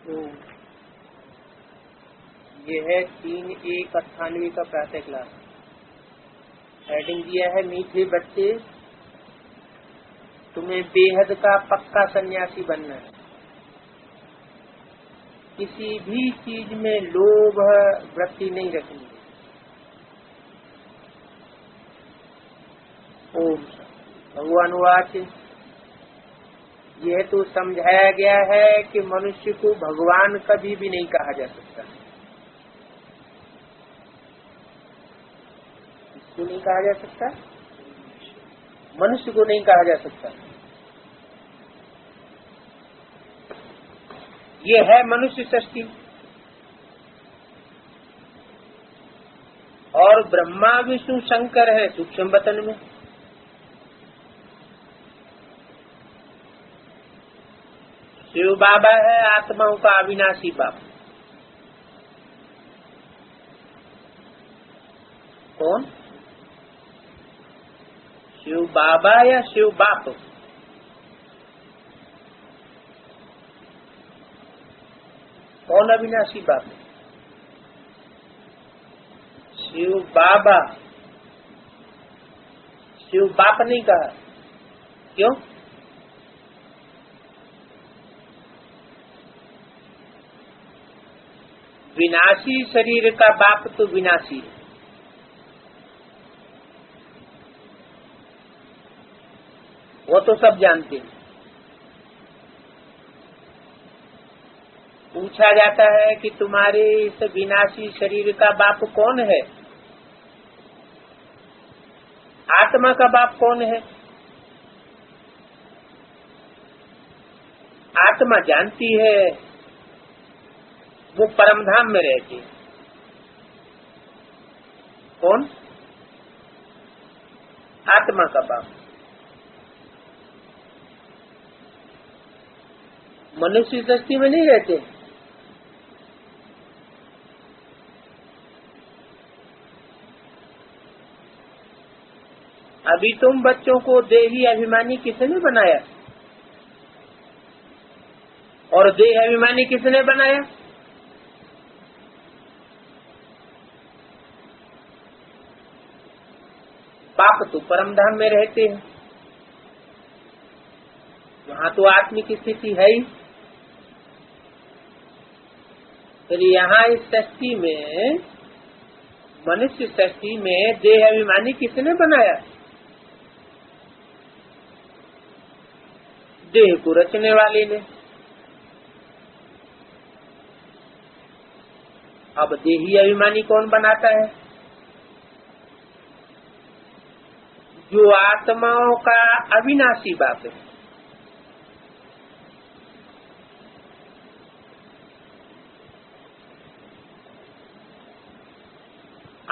तो ये है 3/1/98 का प्रातः क्लास। हेडिंग दिया है मीठे बच्चे तुम्हें बेहद का पक्का सन्यासी बनना है। किसी भी चीज में लोभ वृत्ति नहीं रखनी है। ओम भगवान वाच। यह तो समझाया गया है कि मनुष्य को भगवान कभी भी नहीं कहा जा सकता। इसको नहीं कहा जा सकता, मनुष्य को नहीं कहा जा सकता। ये है मनुष्य सृष्टि। और ब्रह्मा विष्णु शंकर है सूक्ष्म वतन में। शिव बाबा है आत्माओं का अविनाशी बाप। कौन? शिव बाबा या शिव बाप? कौन अविनाशी बाप? शिव बाबा। शिव बाप नहीं कहा, क्यों? विनाशी शरीर का बाप तो विनाशी है। वो तो सब जानते हैं। पूछा जाता है कि तुम्हारे इस विनाशी शरीर का बाप कौन है? आत्मा का बाप कौन है? आत्मा जानती है, वो परमधाम में रहती है। कौन? आत्मा का बाप। मनुष्य सृष्टि में नहीं रहते। अभी तुम बच्चों को देही अभिमानी किसने बनाया? और देह अभिमानी किसने बनाया? बाप तो परमधाम में रहते हैं, वहाँ तो आत्मिक स्थिति है ही। फिर यहाँ इस सृष्टि में, मनुष्य सृष्टि में देह अभिमानी किसने बनाया? देह को रचने वाले ने। अब देही अभिमानी कौन बनाता है? जो आत्माओं का अविनाशी बाप है।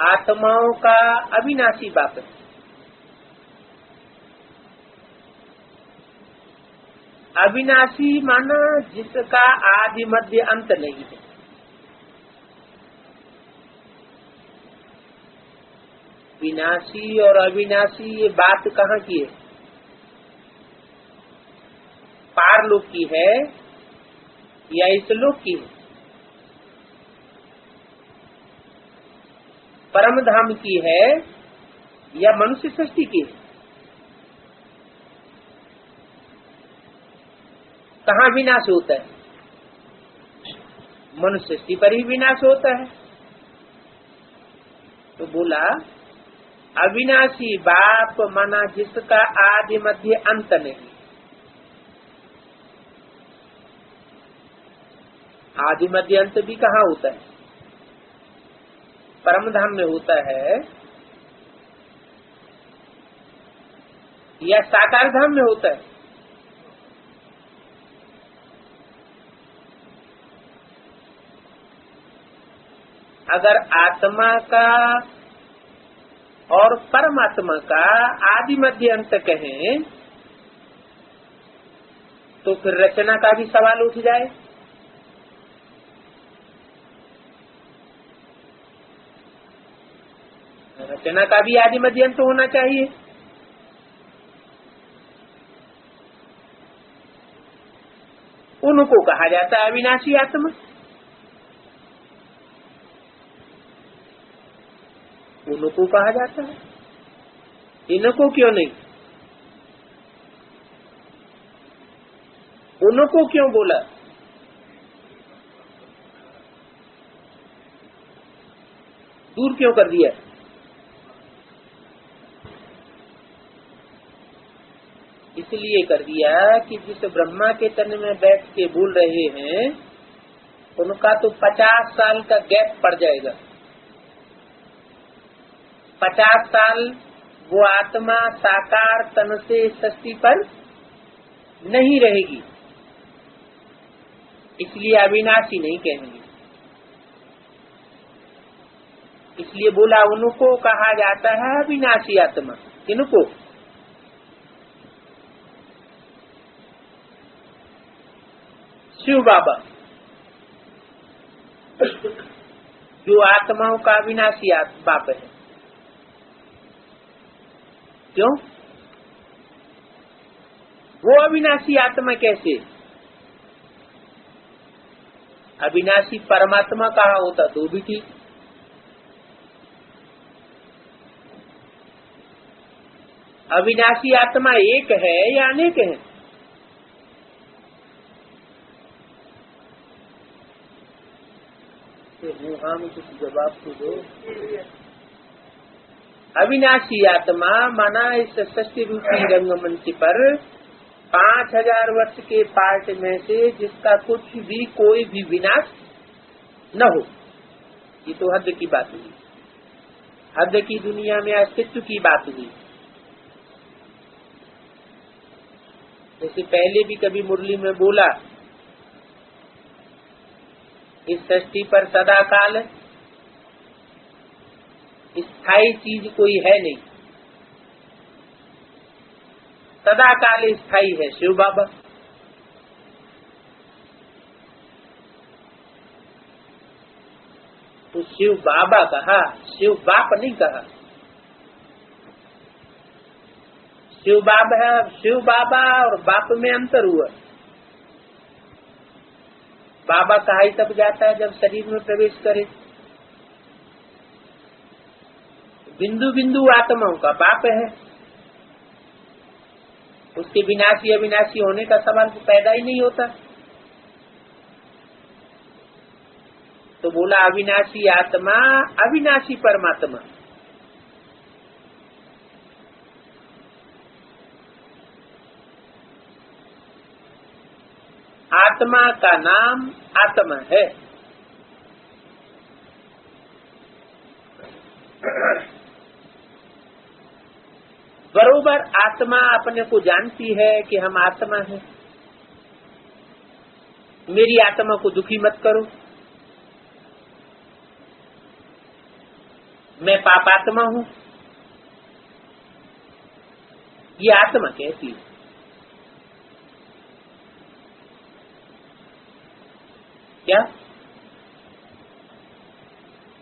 आत्माओं का अविनाशी बाप है। अविनाशी माना जिसका आदि मध्य अंत नहीं है। विनाशी और अविनाशी ये बात कहाँ की है? पारलोक की है या इस लोक की है? परम धाम की है या मनुष्य सृष्टि की है? कहाँ विनाश होता है? मनुष्य सृष्टि पर ही विनाश होता है। तो बोला अविनाशी बाप माना जिसका आदि मध्य अंत नहीं। आदि मध्य अंत भी कहाँ होता है? परम धाम में होता है या साकार धाम में होता है? अगर आत्मा का और परमात्मा का आदि मध्य अंत कहें तो फिर रचना का भी सवाल उठ जाए। रचना का भी आदि मध्य अंत होना चाहिए। उनको कहा जाता है अविनाशी आत्मा। उनको कहा जाता है, इनको क्यों नहीं? उनको क्यों बोला? दूर क्यों कर दिया? इसलिए कर दिया कि जिस ब्रह्मा के तन में बैठ के बोल रहे हैं उनका तो 50 साल का गैप पड़ जाएगा। 50 साल वो आत्मा साकार तन से सृष्टि पर नहीं रहेगी, इसलिए अविनाशी नहीं कहेंगे। इसलिए बोला उनको कहा जाता है अविनाशी आत्मा। किनको? शिव बाबा, जो आत्माओं का अविनाशी बाप है। क्यों? वो अविनाशी आत्मा कैसे? अविनाशी परमात्मा कहा होता तो भी ठीक। अविनाशी आत्मा एक है या अनेक है? हाँ में कुछ जवाब तो दो। अविनाशी आत्मा माना इस सृष्टि रूपी रंगमंच पर 5000 वर्ष के पार्ट में से जिसका कुछ भी कोई भी विनाश न हो। ये तो हद की बात हुई, हद की दुनिया में अस्तित्व की बात हुई। जैसे पहले भी कभी मुरली में बोला, इस सृष्टि पर सदा काल स्थायी चीज कोई है नहीं, सदा काल स्थायी है शिव बाबा। तो शिव बाबा कहा, शिव बाप नहीं कहा। शिव बाबा है, शिव बाबा और बाप में अंतर हुआ। बाबा कहा ही तब जाता है जब शरीर में प्रवेश करे। बिंदु बिंदु आत्माओं का बाप है, उसके विनाशी अविनाशी होने का सवाल तो पैदा ही नहीं होता। तो बोला अविनाशी आत्मा, अविनाशी परमात्मा। आत्मा का नाम आत्मा है। बरोबर आत्मा अपने को जानती है कि हम आत्मा हैं। मेरी आत्मा को दुखी मत करो, मैं पापात्मा हूं, ये आत्मा कहती है। क्या?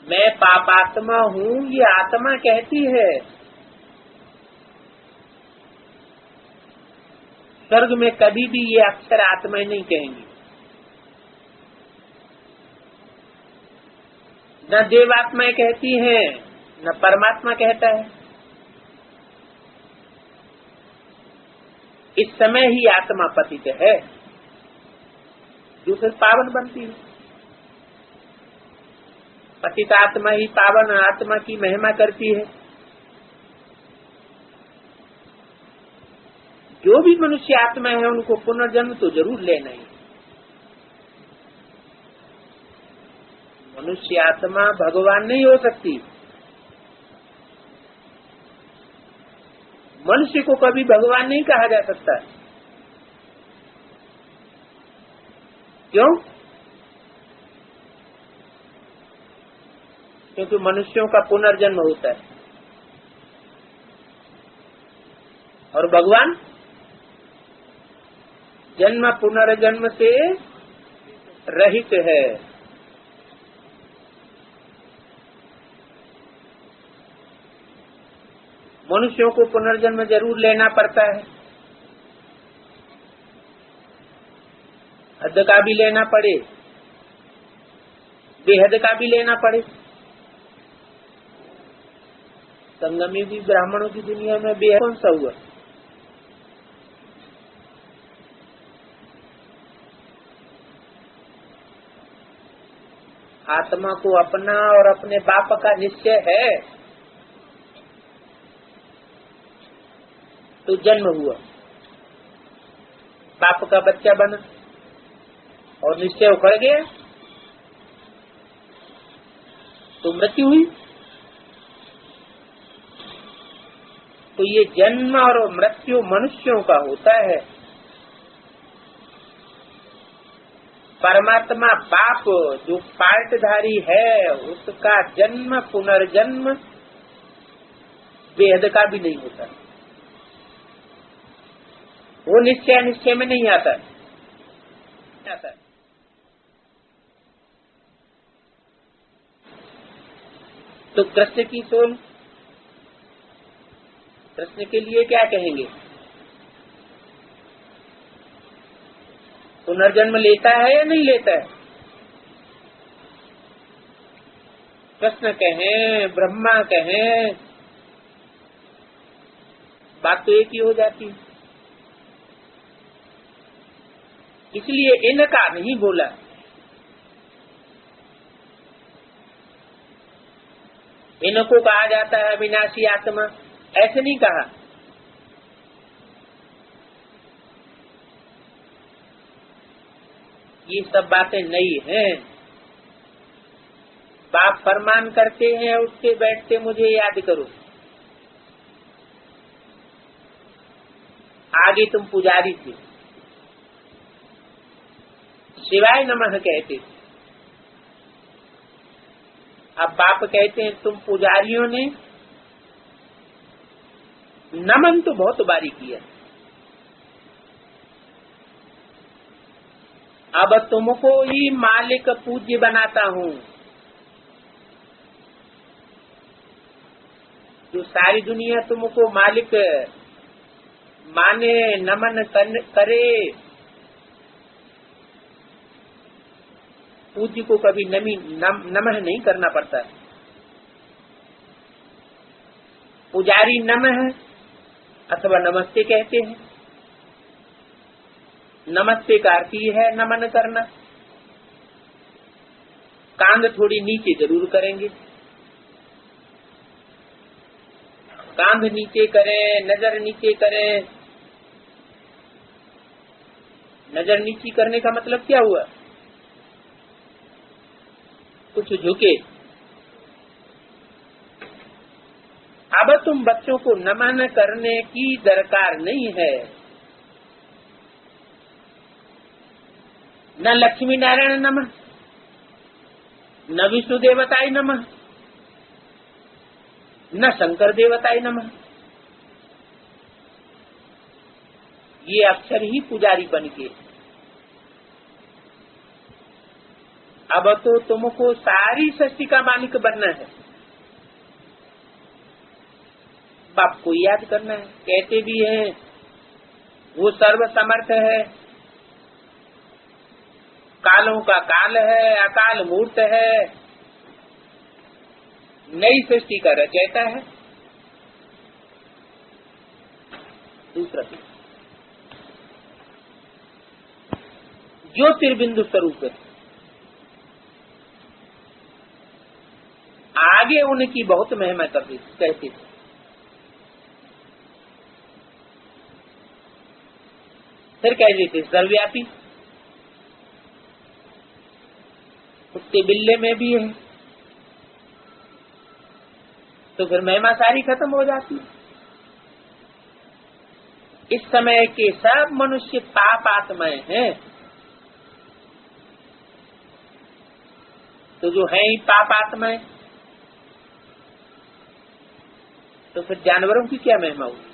मैं पापात्मा हूं, ये आत्मा कहती है। स्वर्ग में कभी भी ये अक्षर आत्मा नहीं कहेंगी। न देवात्माएं कहती हैं, न परमात्मा कहता है। इस समय ही आत्मा पतित है, जो फिर पावन बनती है। पतित आत्मा ही पावन आत्मा की महिमा करती है। जो भी मनुष्य आत्मा है उनको पुनर्जन्म तो जरूर लेना ही। मनुष्य आत्मा भगवान नहीं हो सकती। मनुष्य को कभी भगवान नहीं कहा जा सकता। क्यों? क्योंकि मनुष्यों का पुनर्जन्म होता है और भगवान जन्म पुनर्जन्म से रहित है। मनुष्यों को पुनर्जन्म जरूर लेना पड़ता है। हद का भी लेना पड़े, बेहद का भी लेना पड़े। संगम युगी ब्राह्मणों की दुनिया में बेहद कौन सा हुआ? आत्मा को अपना और अपने बाप का निश्चय है तो जन्म हुआ, बाप का बच्चा बना और निश्चय उखड़ गया तो मृत्यु हुई। तो ये जन्म और मृत्यु मनुष्यों का होता है। परमात्मा बाप जो पार्टधारी है उसका जन्म पुनर्जन्म बेहद का भी नहीं होता, वो निश्चय निश्चय में नहीं आता। तो कृष्ण की सोल, कृष्ण के लिए क्या कहेंगे? पुनर्जन्म लेता है या नहीं लेता है? कृष्ण कहें, ब्रह्मा कहें, बात तो एक ही हो जाती है। इसलिए इनका नहीं बोला। इनको कहा जाता है विनाशी आत्मा, ऐसे नहीं कहा। ये सब बातें नई हैं। बाप फरमान करते हैं उठते बैठते मुझे याद करो, आगे तुम पुजारी थे, शिवाय नमः कहते। अब बाप कहते हैं तुम पुजारियों ने नमन तो बहुत बारी किया, अब तुमको ही मालिक पूज्य बनाता हूँ। जो सारी दुनिया तुमको मालिक माने, नमन करे, पूज्य को कभी नमः नहीं करना पड़ता। पुजारी नमः अथवा नमस्ते कहते हैं। नमस्ते का अर्थ ही है नमन करना। कांध थोड़ी नीचे जरूर करेंगे, कांध नीचे करें, नजर नीचे करें। नजर नीचे करने का मतलब क्या हुआ? कुछ झुके। अब तुम बच्चों को नमन करने की दरकार नहीं है। न लक्ष्मी नारायण नमः, न विष्णु देवताय नमः, न शंकर देवताय नमः। ये अक्षर ही पुजारी बन के। अब तो तुमको सारी सृष्टि का मालिक बनना है, बाप को याद करना है। कहते भी हैं वो सर्व समर्थ है, कालों का काल है, अकाल मूर्त है, नई सृष्टि का रचयिता है। दूसरा ज्योतिर्बिंदु स्वरूप है। आगे उनकी बहुत महिमा कहते थे। फिर कहते थे सर्वव्यापी। कुत्ते बिल्ले में भी है तो फिर महिमा सारी खत्म हो जाती। इस समय के सब मनुष्य पाप आत्माएं हैं, तो जो है ही पाप आत्माएं, तो फिर जानवरों की क्या महिमा होगी?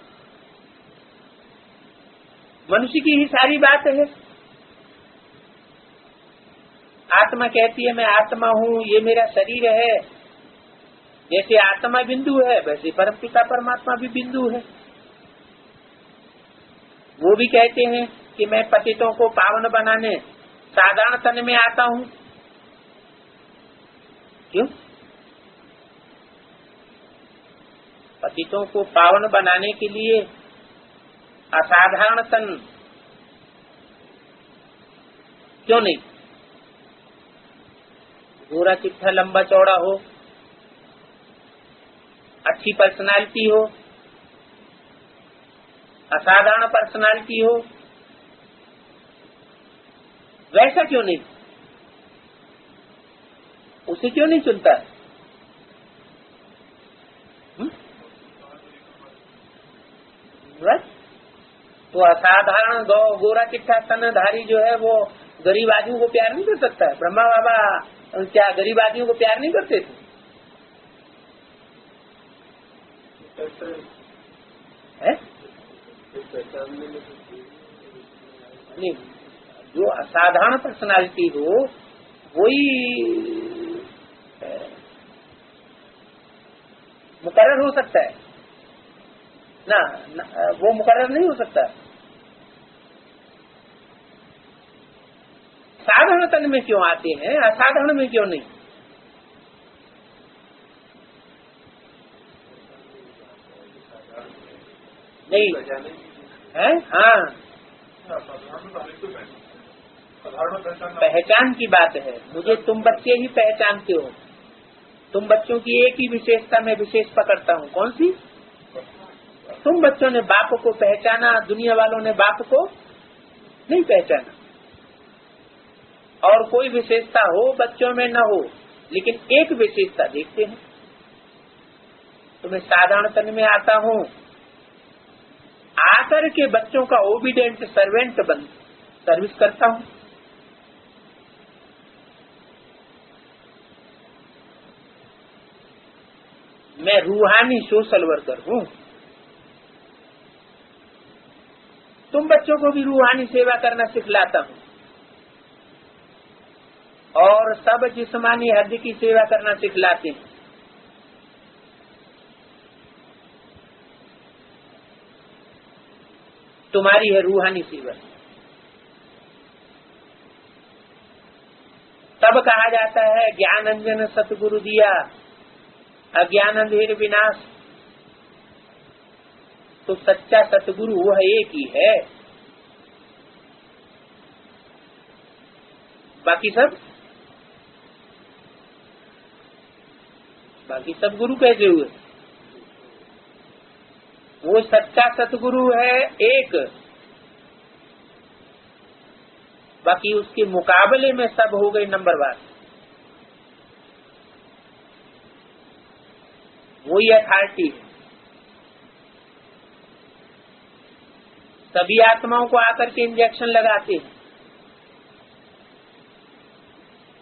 मनुष्य की ही सारी बात है। आत्मा कहती है मैं आत्मा हूँ, ये मेरा शरीर है। जैसे आत्मा बिंदु है वैसे परमपिता परमात्मा भी बिंदु है। वो भी कहते हैं कि मैं पतितों को पावन बनाने साधारण तन में आता हूं। क्यों? पतितों को पावन बनाने के लिए असाधारण तन क्यों नहीं? गोरा चिट्ठा लंबा चौड़ा हो, अच्छी पर्सनालिटी हो, असाधारण पर्सनालिटी हो, वैसा क्यों नहीं? उसे क्यों नहीं चुनता? तो असाधारण गोरा चिट्ठा तनधारी जो है वो गरीब आदमियों को प्यार नहीं कर सकता है। ब्रह्मा बाबा क्या गरीब आदमियों को प्यार नहीं करते थे? है? नहीं, जो असाधारण पर्सनालिटी हो वही मुकर्रर हो सकता है ना, वो मुकर्रर नहीं हो सकता। साधारण तन में क्यों आते हैं, असाधारण में क्यों नहीं? नहीं है? हाँ, पहचान की बात है। मुझे तुम बच्चे ही पहचानते हो। तुम बच्चों की एक ही विशेषता में विशेष पकड़ता हूँ। कौन सी? तुम बच्चों ने बाप को पहचाना, दुनिया वालों ने बाप को नहीं पहचाना। और कोई विशेषता हो बच्चों में न हो, लेकिन एक विशेषता देखते हैं। तो मैं साधारण तन में आता हूँ, आकर के बच्चों का ओबीडेंट सर्वेंट बन सर्विस करता हूँ। मैं रूहानी सोशल वर्कर हूँ। तुम बच्चों को भी रूहानी सेवा करना सिखलाता हूँ और सब जिस्मानी हद की सेवा करना सिखलाते हैं। तुम्हारी है रूहानी सेवा। तब कहा जाता है ज्ञान अंजन सतगुरु दिया, अज्ञान अंधेर विनाश। तो सच्चा सतगुरु वह एक ही है, बाकी सब गुरु कैसे हुए? वो सच्चा सतगुरु है एक, बाकी उसके मुकाबले में सब हो गए नंबरवार। वही अथॉरिटी है। सभी आत्माओं को आकर के इंजेक्शन लगाते हैं।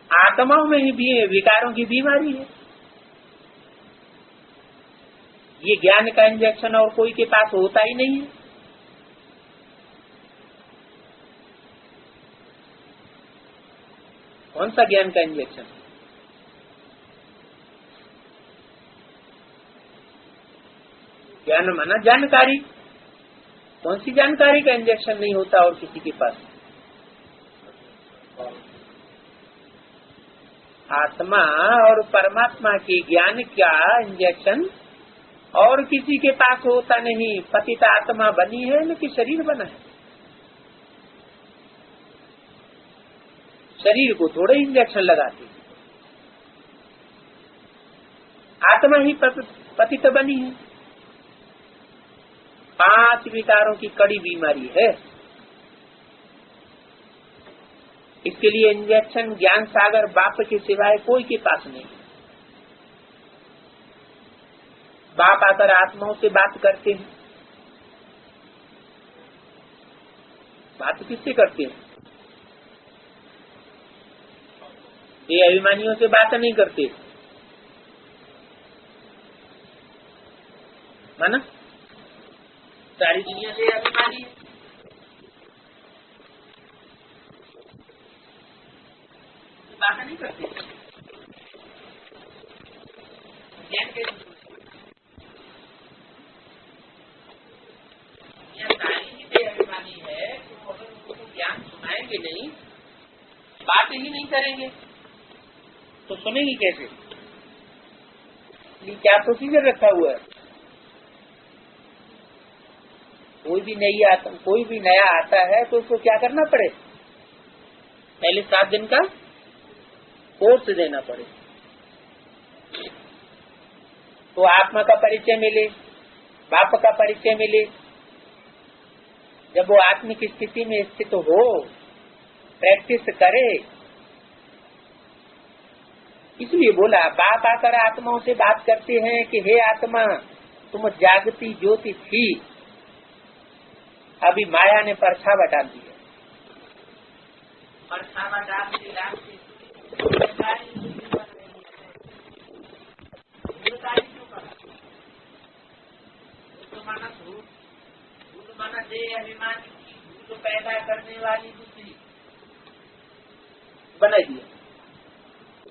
आत्माओं में ही भी विकारों की बीमारी है। ये ज्ञान का इंजेक्शन और कोई के पास होता ही नहीं है। कौन सा ज्ञान का इंजेक्शन? ज्ञान माना जानकारी। कौन सी जानकारी का इंजेक्शन नहीं होता और किसी के पास? आत्मा और परमात्मा के ज्ञान का इंजेक्शन और किसी के पास होता नहीं। पतित आत्मा बनी है न कि शरीर बना है? शरीर को थोड़े इंजेक्शन लगाते। आत्मा ही पतित बनी है। 5 विकारों की कड़ी बीमारी है। इसके लिए इंजेक्शन ज्ञान सागर बाप के सिवाय कोई के पास नहीं। बाप आकर आत्माओं से बात करते हैं। बात किससे करते हैं? ये अभिमानियों से बात नहीं करते। माना सारी दुनिया से अभिमानी है। बात नहीं करते। ज्ञान के सारी चीजें अभिमानी है, तो अगर उनको ज्ञान सुनाएंगे नहीं बात ही नहीं करेंगे तो सुनेंगी कैसे? इसलिए क्या प्रोसीजर रखा हुआ है? कोई भी नया आता है तो उसको क्या करना पड़े? पहले 7 दिन का कोर्स देना पड़े, तो आत्मा का परिचय मिले, बाप का परिचय मिले। जब वो आत्मिक स्थिति में स्थित हो, प्रैक्टिस करे, इसलिए बोला बाप आकर आत्माओं से बात करते हैं कि हे आत्मा, तुम जागती ज्योति थी, अभी माया ने परछावा डाल दिया। परछावा डालते डालते माना देह अभिमान की भूल पैदा करने वाली बुद्धि बनाई दिया।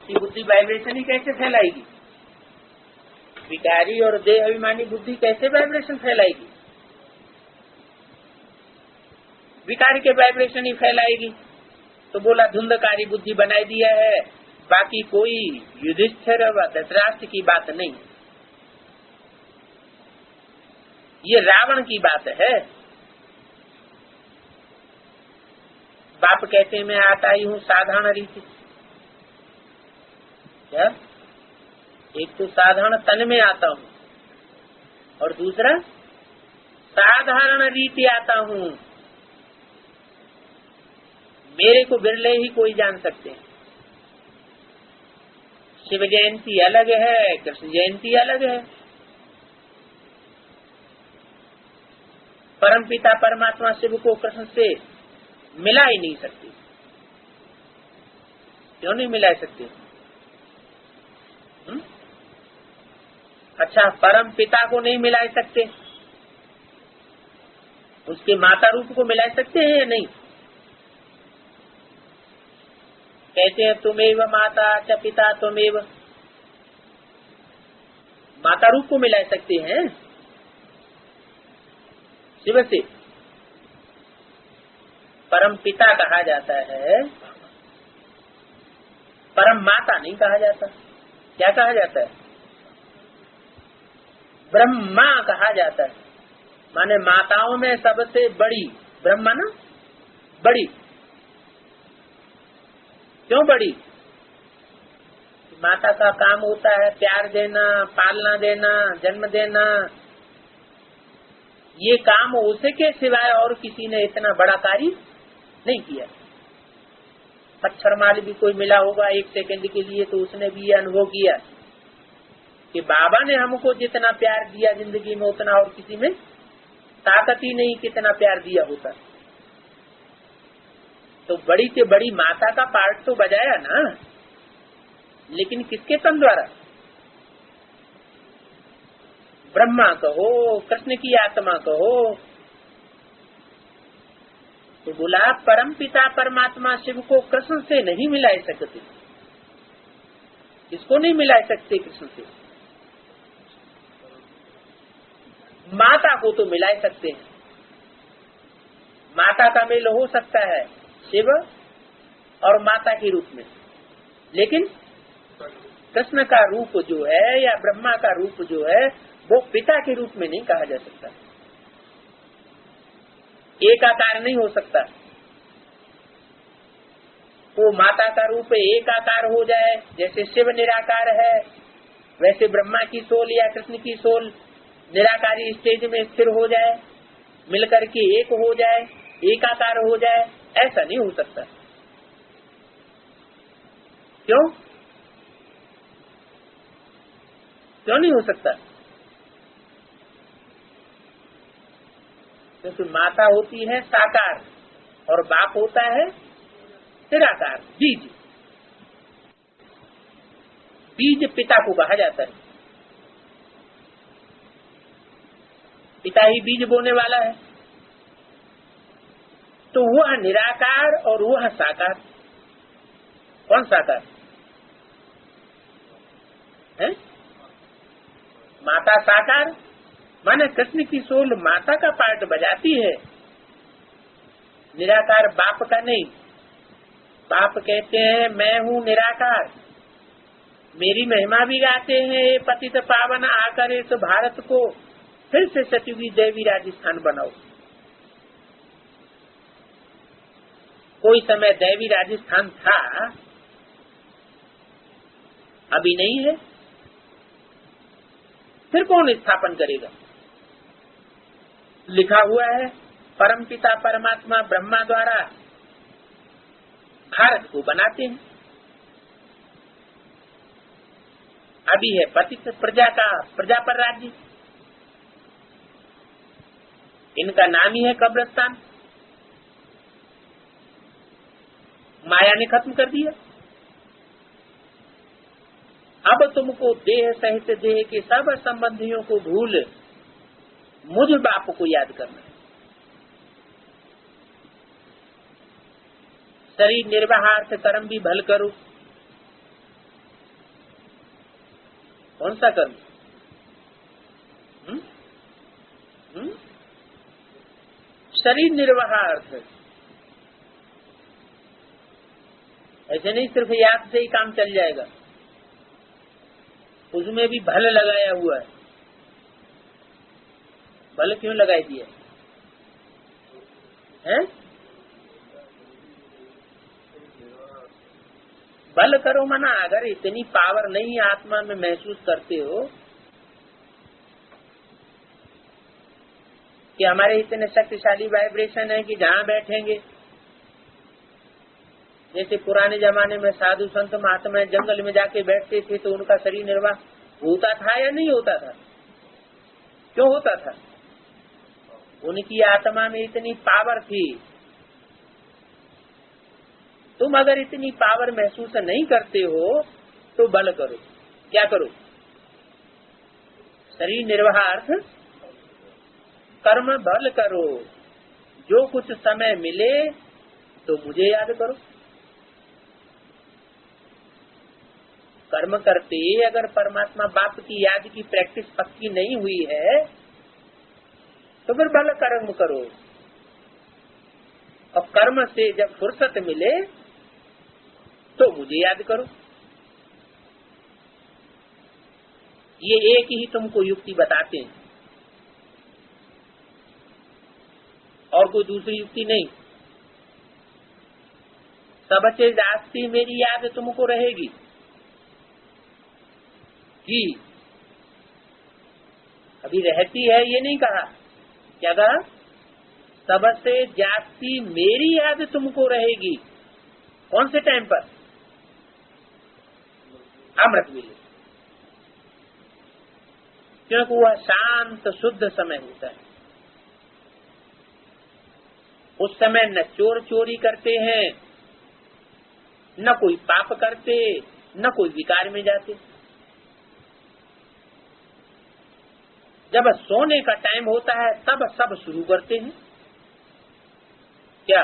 ये बुद्धि वाइब्रेशन ही कैसे फैलाएगी? विकारी और देह अभिमानी बुद्धि कैसे वाइब्रेशन फैलाएगी? विकार के वाइब्रेशन ही फैलाएगी। तो बोला धुंधकारी बुद्धि बनाई दिया है, बाकी कोई युधिष्ठिर व धृतराष्ट्र की बात नहीं, ये रावण की बात है। बाप कहते मैं आता ही हूँ साधारण रीति, क्या? एक तो साधारण तन में आता हूँ और दूसरा साधारण रीति आता हूँ। मेरे को बिरले ही कोई जान सकते हैं। शिव जयंती अलग है, कृष्ण जयंती अलग है। परमपिता परमात्मा शिव को कृष्ण से मिला ही नहीं सकते। क्यों नहीं मिला सकते? अच्छा, परम पिता को नहीं मिला सकते, उसके माता रूप को मिला सकते हैं या नहीं? कहते हैं तुमेव माता च पिता तुमेव, माता रूप को मिला सकते हैं शिव से। परम पिता कहा जाता है, परम माता नहीं कहा जाता। क्या कहा जाता है? ब्रह्मा कहा जाता है। माने माताओं में सबसे बड़ी ब्रह्मा ना, बड़ी। क्यों बड़ी? माता का काम होता है प्यार देना, पालना देना, जन्म देना। ये काम उसे के सिवाय और किसी ने इतना बड़ा कार्य नहीं किया। मच्छर माल भी कोई मिला होगा 1 सेकंड के लिए, तो उसने भी ये अनुभव किया कि बाबा ने हमको जितना प्यार दिया जिंदगी में, उतना और किसी में ताकत ही नहीं कितना प्यार दिया होता। तो बड़ी से बड़ी माता का पार्ट तो बजाया ना, लेकिन किसके तन द्वारा? ब्रह्मा कहो, कृष्ण की आत्मा कहो। तो बोला परम पिता परमात्मा शिव को कृष्ण से नहीं मिला सकते। किसको नहीं मिला सकते कृष्ण से? माता को तो मिला सकते हैं। माता का मेल हो सकता है शिव और माता के रूप में, लेकिन कृष्ण का रूप जो है या ब्रह्मा का रूप जो है वो पिता के रूप में नहीं कहा जा सकता। एक आकार नहीं हो सकता। वो माता का रूप एक आकार हो जाए, जैसे शिव निराकार है, वैसे ब्रह्मा की सोल या कृष्ण की सोल निराकारी स्टेज में स्थिर हो जाए, मिलकर के एक हो जाए, एक आकार हो जाए, ऐसा नहीं हो सकता। क्यों? क्यों नहीं हो सकता? क्योंकि माता होती है साकार और बाप होता है निराकार, बीज। बीज पिता को कहा जाता है। पिता ही बीज बोने वाला है। तो वह निराकार और वह साकार। कौन साकार है? माता साकार, माने कृष्ण की सोल माता का पार्ट बजाती है, निराकार बाप का नहीं। बाप कहते हैं मैं हूँ निराकार, मेरी महिमा भी गाते हैं ये पतित पावन आकर इस भारत को फिर से सतयुगी देवी राजस्थान बनाओ। कोई समय दैवी राजस्थान था, अभी नहीं है, फिर कौन स्थापन करेगा? लिखा हुआ है परमपिता परमात्मा ब्रह्मा द्वारा भारत को बनाते हैं। अभी है पतित प्रजा का, प्रजा पर राज्य, इनका नाम ही है कब्रिस्तान। माया ने खत्म कर दिया। अब तुमको देह सहित देह के सब संबंधियों को भूल मुझ बाप को याद करना है। शरीर निर्वाहार्थ कर्म भी भल करो। कौन सा कर्म? शरीर निर्वाहार्थ। ऐसे नहीं सिर्फ याद से ही काम चल जाएगा, उसमें भी भल लगाया हुआ है। भल क्यों लगाई दिया है? भल करो मना, अगर इतनी पावर नहीं आत्मा में महसूस करते हो कि हमारे इतने शक्तिशाली वाइब्रेशन है कि जहाँ बैठेंगे, जैसे पुराने जमाने में साधु संत महात्मा जंगल में जाके बैठते थे तो उनका शरीर निर्वाह होता था या नहीं होता था? क्यों होता था? उनकी आत्मा में इतनी पावर थी। तुम अगर इतनी पावर महसूस नहीं करते हो तो बल करो। क्या करो? शरीर निर्वाहार्थ कर्म बल करो। जो कुछ समय मिले तो मुझे याद करो। कर्म करते अगर परमात्मा बाप की याद की प्रैक्टिस पक्की नहीं हुई है तो फिर भला कर्म करो, और कर्म से जब फुर्सत मिले तो मुझे याद करो। ये एक ही तुमको युक्ति बताते हैं और कोई दूसरी युक्ति नहीं। सबसे जास्ती मेरी याद तुमको रहेगी कि अभी रहती है, ये नहीं कहा। क्या कहा? सबसे जास्ती मेरी याद तुमको रहेगी। कौन से टाइम पर? अमृत वेले, क्योंकि वह शांत शुद्ध समय होता है। उस समय न चोर चोरी करते हैं, न कोई पाप करते, न कोई विकार में जाते। जब सोने का टाइम होता है तब सब शुरू करते हैं। क्या?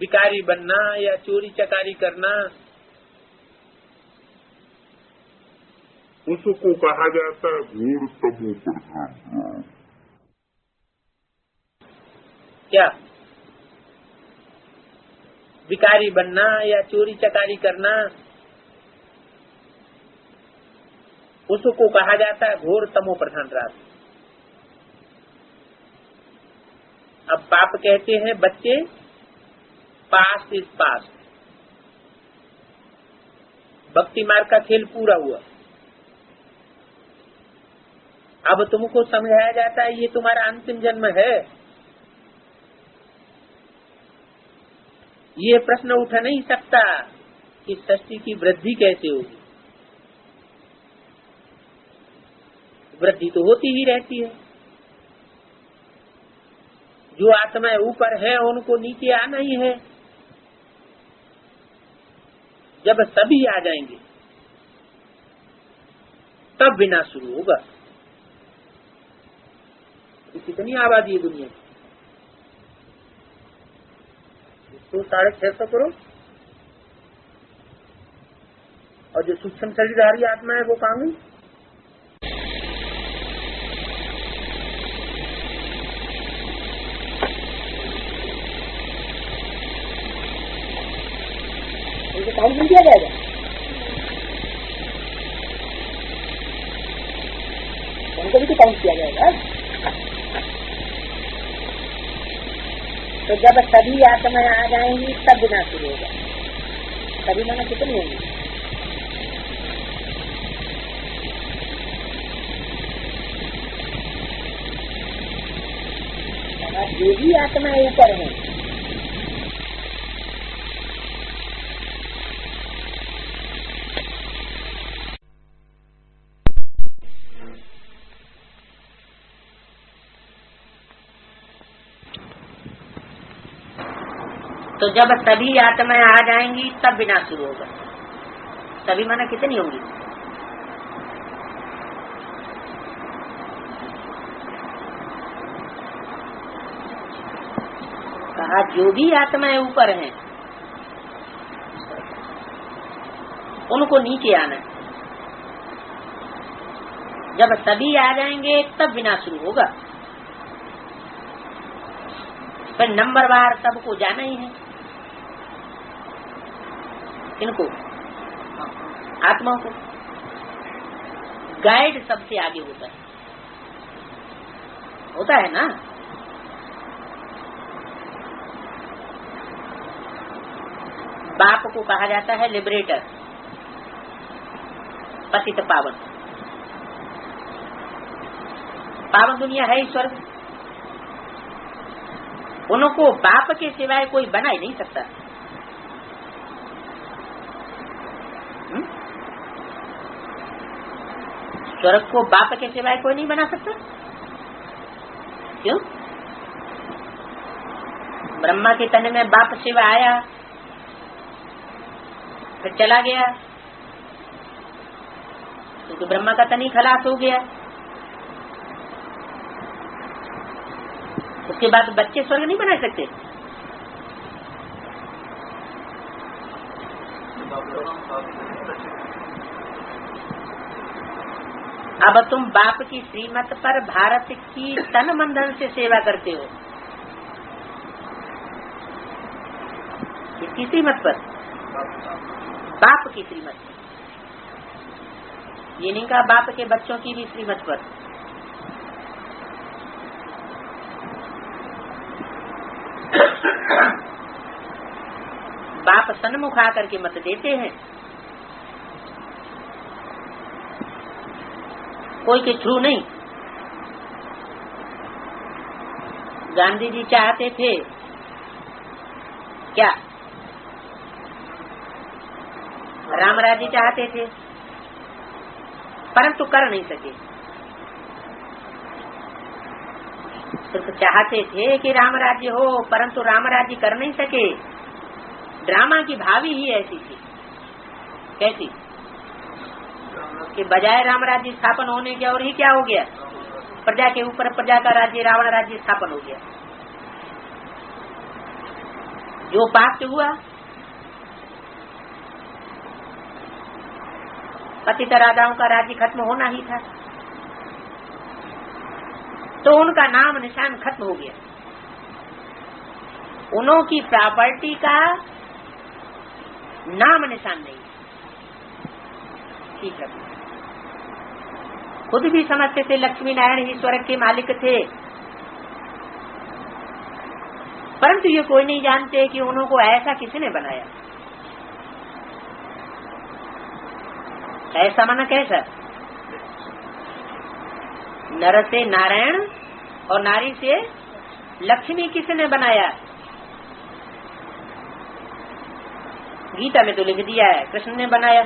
भिखारी बनना या चोरी चकारी करना, उसको कहा जाता है घोर तमो प्रधान। क्या? भिखारी बनना या चोरी चकारी करना, उसको कहा जाता है घोर तमो प्रधान रात। अब बाप कहते हैं बच्चे पास्ट इज पास्ट, भक्ति मार्ग का खेल पूरा हुआ। अब तुमको समझाया जाता है ये तुम्हारा अंतिम जन्म है। ये प्रश्न उठ नहीं सकता कि सृष्टि की वृद्धि कैसे होगी। वृद्धि तो होती ही रहती है। जो आत्माएं ऊपर है उनको नीचे आना ही है। जब सभी आ जाएंगे तब विनाश शुरू होगा। कितनी आबादी है दुनिया की? तो 650 करोड़, और जो सूक्ष्म शरीरधारी आत्मा है वो कहाँ गई? उनको काउंट नहीं किया जाएगा। उनको भी तो काउंट किया जाएगा। तो जब सभी आत्माएं आ जाएंगी तब विनाश शुरू होगा। सभी माना कितनी होंगी? जो भी आत्माएं ऊपर हैं तो जब सभी आत्माएं आ जाएंगी तब विनाश शुरू होगा। सभी माना कितनी होंगी? कहा जो भी आत्माएं ऊपर हैं उनको नीचे आना है। जब सभी आ जाएंगे तब विनाश शुरू होगा। फिर नंबरवार सबको जाना ही है। किनको? आत्माओं को। गाइड सबसे आगे होता है ना। बाप को कहा जाता है लिबरेटर, पतित पावन। पावन दुनिया है ईश्वर। उनको बाप के सिवाय कोई बना ही नहीं सकता। स्वर्ग को बाप के सिवाय कोई नहीं बना सकता। क्यों? ब्रह्मा के तन में बाप शिव आया, फिर चला गया, तो ब्रह्मा का तन ही खलास हो गया। उसके बाद बच्चे स्वर्ग नहीं बना सकते। अब तुम बाप की श्रीमत पर भारत की तन बंधन से सेवा करते हो। किसकी श्रीमत पर? बाप की श्रीमत। ये नहीं कहा बाप के बच्चों की भी श्रीमत पर। बाप सन्मुख आकर के मत देते हैं, कोई के थ्रू नहीं। गांधी जी चाहते थे क्या? राम राज्य चाहते थे, परंतु कर नहीं सके। सिर्फ चाहते थे कि राम राज्य हो, परंतु राम राज्य कर नहीं सके। ड्रामा की भावी ही ऐसी थी। कैसी? कि बजाय राम राज्य स्थापन होने के और ही क्या हो गया? प्रजा के ऊपर प्रजा का राज्य, रावण राज्य स्थापन हो गया। जो पाप हुआ, पतित राजाओं का राज्य खत्म होना ही था, तो उनका नाम निशान खत्म हो गया। उन्हों की प्रॉपर्टी का नाम निशान नहीं। ठीक है, खुद भी समझते थे लक्ष्मी नारायण ही स्वर्ग के मालिक थे, परंतु ये कोई नहीं जानते कि उनको ऐसा किसने बनाया। ऐसा माना कैसा? नर से नारायण और नारी से लक्ष्मी किसने बनाया? गीता में तो लिख दिया है कृष्ण ने बनाया।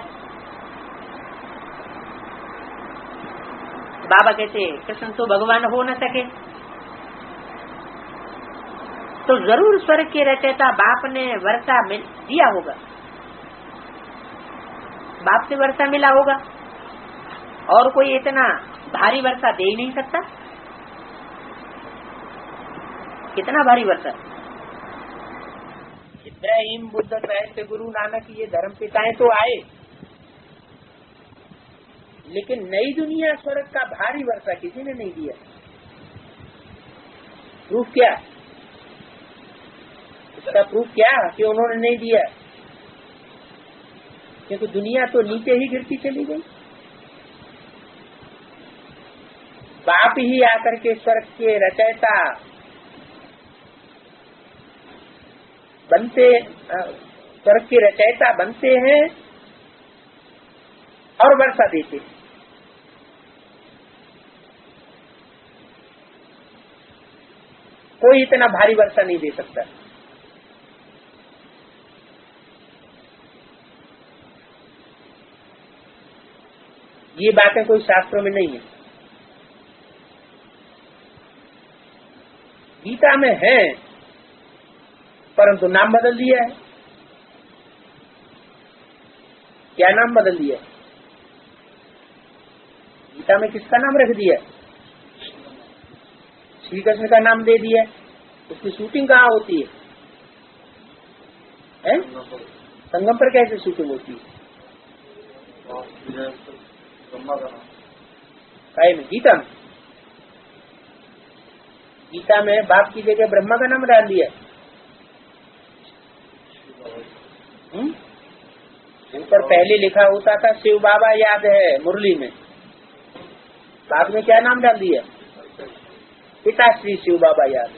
बाबा कहते कृष्ण तो भगवान हो न सके, तो जरूर स्वर्ग के रचयिता बाप ने वर्षा दिया होगा, बाप से वर्षा मिला होगा, और कोई इतना भारी वर्षा दे ही नहीं सकता। कितना भारी वर्षा? इब्राहिम, बुद्ध, क्राइस्ट, गुरु नानक, ये धर्म पिताएं तो आए, लेकिन नई दुनिया स्वर्ग का भारी वर्षा किसी ने नहीं दिया। प्रूफ क्या? इसका प्रूफ क्या कि उन्होंने नहीं दिया? क्योंकि दुनिया तो नीचे ही गिरती चली गई। बाप ही आकर के स्वर्ग के रचयिता बनते, स्वर्ग के रचयिता बनते हैं और वर्षा देते हैं। कोई इतना भारी वर्षा नहीं दे सकता। ये बातें कोई शास्त्रों में नहीं है, गीता में है, परंतु नाम बदल दिया है। क्या नाम बदल दिया है? गीता में किसका नाम रख दिया? श्री कृष्ण का नाम दे दिया। उसकी शूटिंग कहाँ होती है? संगम पर कैसे शूटिंग होती है? गीता में, गीता में बाप की जगह ब्रह्मा का नाम डाल दिया। ऊपर पहले लिखा होता था शिव बाबा याद है मुरली में, बाद में क्या नाम डाल दिया? पिताश्री शिव बाबा याद।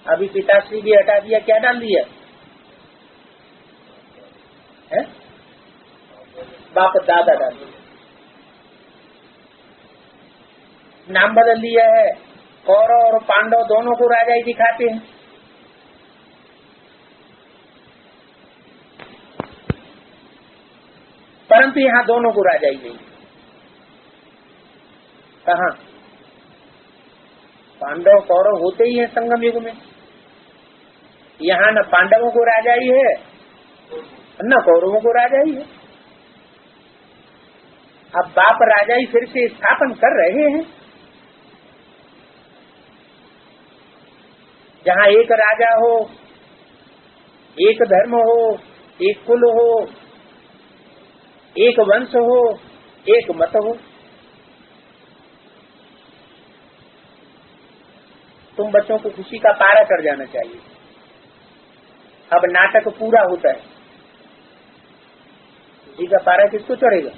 अभी पिताश्री भी हटा दिया, क्या डाल दिया है? बाप दादा डाल दिया। नाम बदल दिया है। कौरव और पांडव दोनों को राजा ही दिखाते हैं। परंतु यहाँ दोनों को राजा ही नहीं। कहाँ? पांडव कौरव होते ही है संगम युग में। यहाँ न पांडवों को राजा ही है न कौरवों को राजा ही है। अब बाप राजा ही फिर से स्थापन कर रहे हैं। जहाँ एक राजा हो, एक धर्म हो, एक कुल हो, एक वंश हो, एक मत हो। तुम बच्चों को खुशी का पारा चढ़ जाना चाहिए। अब नाटक पूरा होता है, खुशी का पारा किसको चढ़ेगा?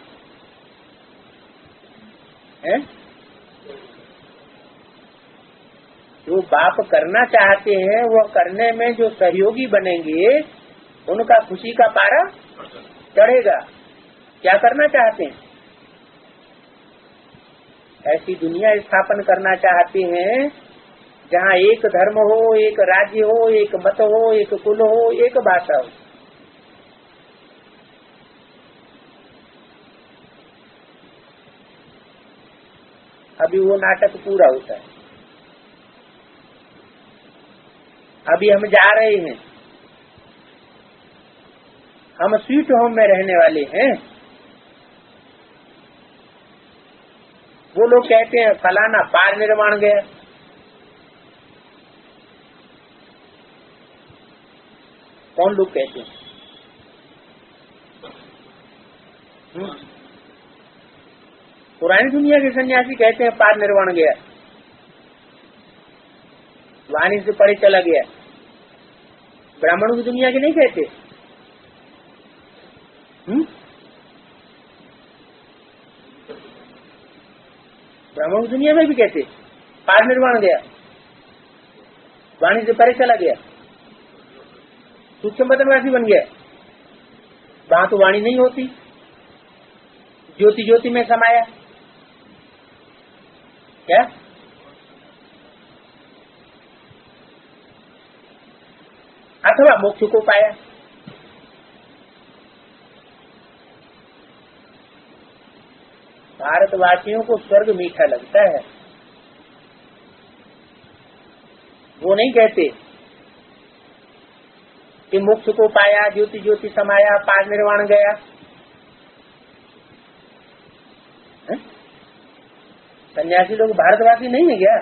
हैं? जो बाप करना चाहते हैं वह करने में जो सहयोगी बनेंगे उनका खुशी का पारा चढ़ेगा। क्या करना चाहते हैं? ऐसी दुनिया स्थापन करना चाहते हैं जहाँ एक धर्म हो, एक राज्य हो, एक मत हो, एक कुल हो, एक भाषा हो। अभी वो नाटक पूरा होता है। अभी हम जा रहे हैं, हम स्वीट होम में रहने वाले हैं। वो लोग कहते हैं फलाना पार निर्माण गया। कौन लोग कहते हैं? पुरानी दुनिया के सन्यासी कहते हैं पार निर्वाण गया, वाणी से परे चला गया। ब्राह्मणों की दुनिया के नहीं कहते। ब्राह्मणों की दुनिया में भी कहते पार निर्वाण गया, वाणी से परे चला गया, सूक्ष्म बदनवासी बन गया। वहां तो वाणी नहीं होती, ज्योति ज्योति में समाया। क्या? अथवा मोक्ष को पाया। भारतवासियों को स्वर्ग मीठा लगता है। वो नहीं कहते कि मोक्ष को पाया, ज्योति ज्योति समाया, पार निर्वाण गया। सन्यासी लोग भारतवासी नहीं है क्या?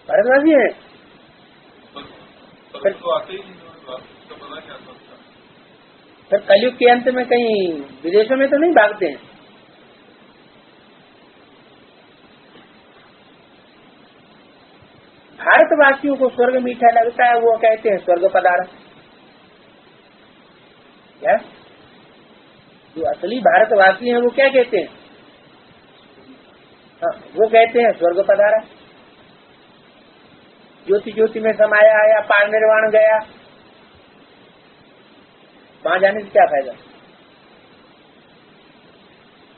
भारतवासी है। फिर कलयुग के अंत में कहीं विदेशों में तो नहीं भागते हैं? भारतवासियों को स्वर्ग मीठा लगता है, वो कहते हैं स्वर्ग पधारा। क्या जो असली भारतवासी हैं वो क्या कहते हैं? हाँ, वो कहते हैं स्वर्ग पधारा। ज्योति ज्योति में समाया आया, पार निर्वाण गया, वहां जाने से क्या फायदा?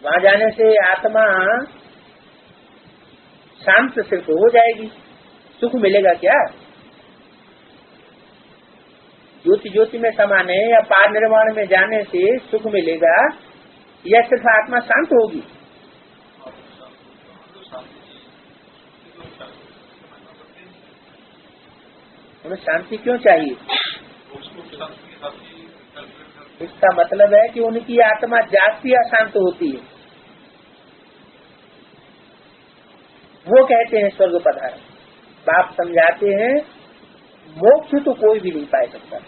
वहां जाने से आत्मा शांत सिर्फ हो जाएगी, सुख मिलेगा क्या? ज्योति ज्योति में समाने या पार निर्वाण में जाने से सुख मिलेगा या सिर्फ आत्मा शांत होगी? हमें शांति क्यों चाहिए? इसका मतलब है कि उनकी आत्मा जागती अशांत होती है, वो कहते हैं स्वर्ग पधारा। बाप समझाते हैं मोक्ष तो कोई भी नहीं पा सकता।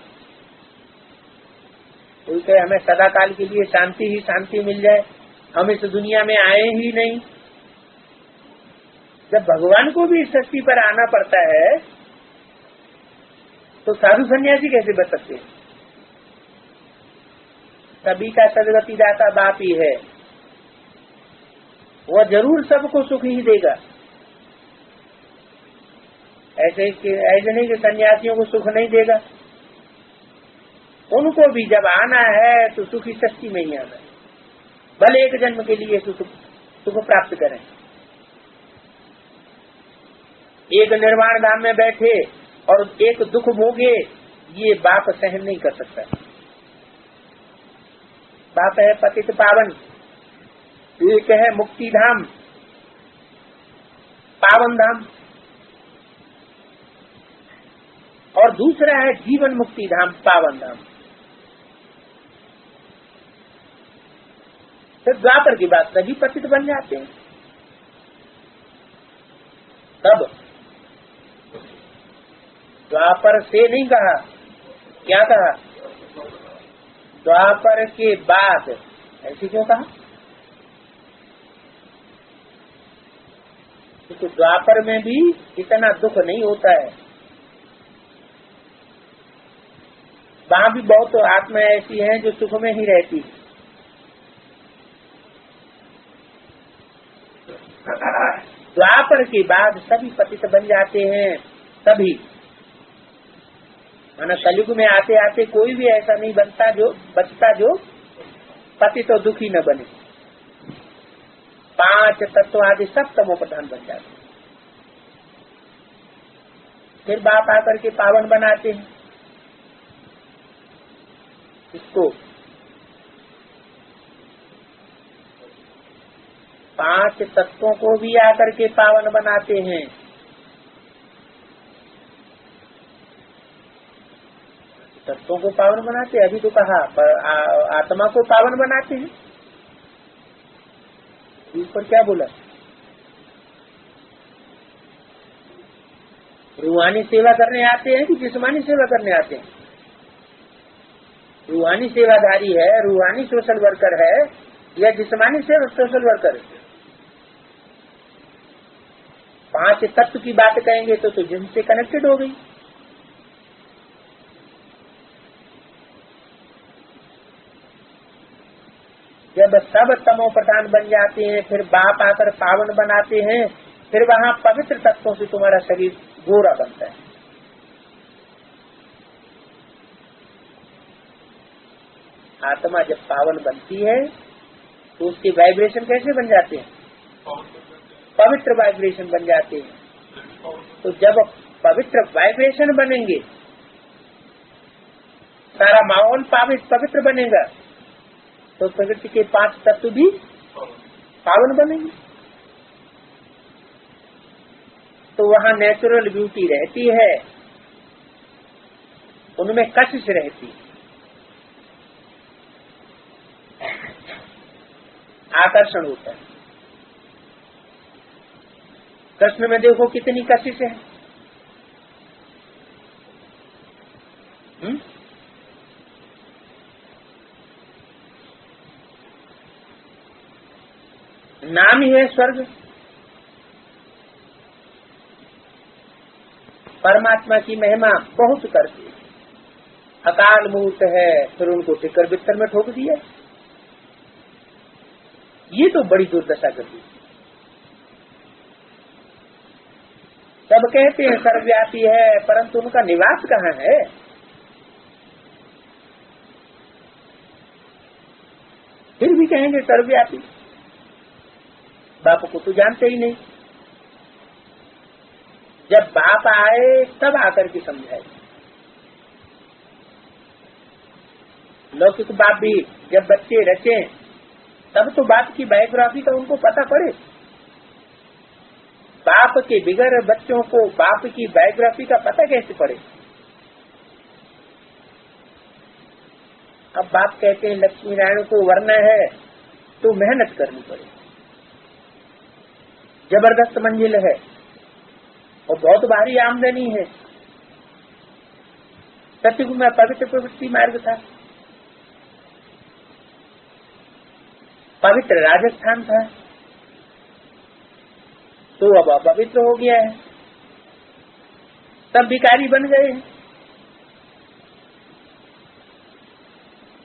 कोई कहे हमें सदा काल के लिए शांति ही शांति मिल जाए, हम इस दुनिया में आए ही नहीं। जब भगवान को भी इस सृष्टि पर आना पड़ता है तो साधु सन्यासी कैसे बच सकते हैं? सभी का सदगति दाता बाप ही है, वह जरूर सबको सुख ही देगा। ऐसे नहीं कि सन्यासियों को सुख नहीं देगा, उनको भी जब आना है तो सुखी सृष्टि में ही आना है, भले एक जन्म के लिए सुख प्राप्त करें। एक निर्वाण धाम में बैठे और एक दुख भोगे, ये बाप सहन नहीं कर सकता। बाप है पतित पावन, एक है मुक्ति धाम पावन धाम, और दूसरा है जीवन मुक्ति धाम पावन धाम। फिर द्वापर की बात, सभी पतित बन जाते हैं। तब द्वापर से नहीं कहा, क्या कहा? द्वापर के बाद। ऐसे क्यों कहा? क्योंकि द्वापर में भी इतना दुख नहीं होता है, वहां भी बहुत आत्मा ऐसी हैं जो सुख में ही रहती है। द्वापर के बाद सभी पतित बन जाते हैं, सभी। माना कलयुग में आते आते कोई भी ऐसा नहीं बचता जो पतित और दुखी न बने। 5 तत्व आदि सब तमो प्रधान बन जाते। फिर बाप आकर के पावन बनाते हैं इसको। 5 तत्वों को भी आकर के पावन बनाते हैं। तत्वों को पावन बनाते हैं, अभी तो कहा, पर आत्मा को पावन बनाते हैं। इस पर क्या बोला? रूहानी सेवा करने आते हैं कि जिस्मानी सेवा करने आते हैं? रूहानी सेवाधारी है, रूहानी सोशल वर्कर है या जिस्मानी सोशल वर्कर है? 5 तत्व की बात कहेंगे तो जिनसे कनेक्टेड हो गई। जब सब तमो प्रधान बन जाते हैं, फिर बाप आकर पावन बनाते हैं, फिर वहाँ पवित्र तत्वों से तुम्हारा शरीर गोरा बनता है। आत्मा जब पावन बनती है तो उसके वाइब्रेशन कैसे बन जाते हैं? पवित्र वाइब्रेशन बन जाते हैं। तो जब पवित्र वाइब्रेशन बनेंगे, सारा माहौल पवित्र बनेगा, तो प्रकृति के 5 तत्व भी पावन बनेंगे। तो वहाँ नेचुरल ब्यूटी रहती है, उनमें कशिश रहती है, आकर्षण होता है। कृष्ण में देखो कितनी कशिश है। नाम ही है स्वर्ग। परमात्मा की महिमा बहुत करते हैं। अकाल मूर्त है, फिर उनको टिकर बिस्तर में ठोक दिया। ये तो बड़ी दुर्दशा कर दी। सब कहते हैं सर्वव्यापी है, परंतु उनका निवास कहाँ है? फिर भी कहेंगे सर्वव्यापी। बाप को तो जानते ही नहीं। जब बाप आए तब आकर के समझाए। लौकिक बाप भी जब बच्चे रचे तब तो बाप की बायोग्राफी का उनको पता पड़े। बाप के बिगड़ बच्चों को बाप की बायोग्राफी का पता कैसे पड़े? अब बाप कहते हैं लक्ष्मी नारायण को वरना है तो मेहनत करनी पड़े, जबरदस्त मंजिल है और बहुत भारी आमदनी है। सतयुग में पवित्र प्रवृत्ति मार्ग था, पवित्र राजस्थान था, तो अब अपवित्र हो गया है। सब भिखारी बन गए हैं।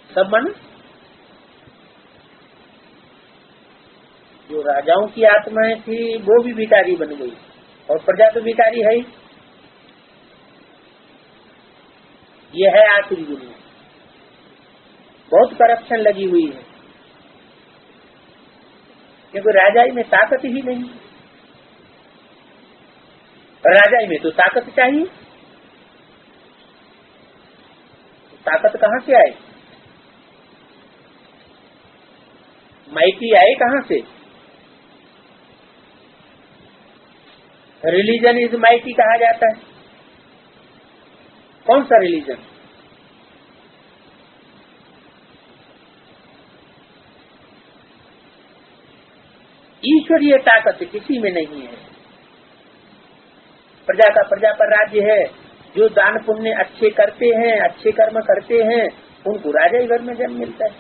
सब मन जो राजाओं की आत्माएं थी वो भी भिखारी बन गई और प्रजा तो भिखारी है ही। ये है आखिरी दुनिया। बहुत करप्शन लगी हुई है क्योंकि राजाई में ताकत ही नहीं। राजाई में तो ताकत चाहिए, ताकत कहाँ से आए? माइटी आए कहाँ से? रिलीजन इज माइटी कहा जाता है। कौन सा रिलीजन? ईश्वरीय ताकत किसी में नहीं है। प्रजा का प्रजा पर राज्य है। जो दान पुण्य अच्छे करते हैं, अच्छे कर्म करते हैं, उनको राजा ही घर में जन्म मिलता है।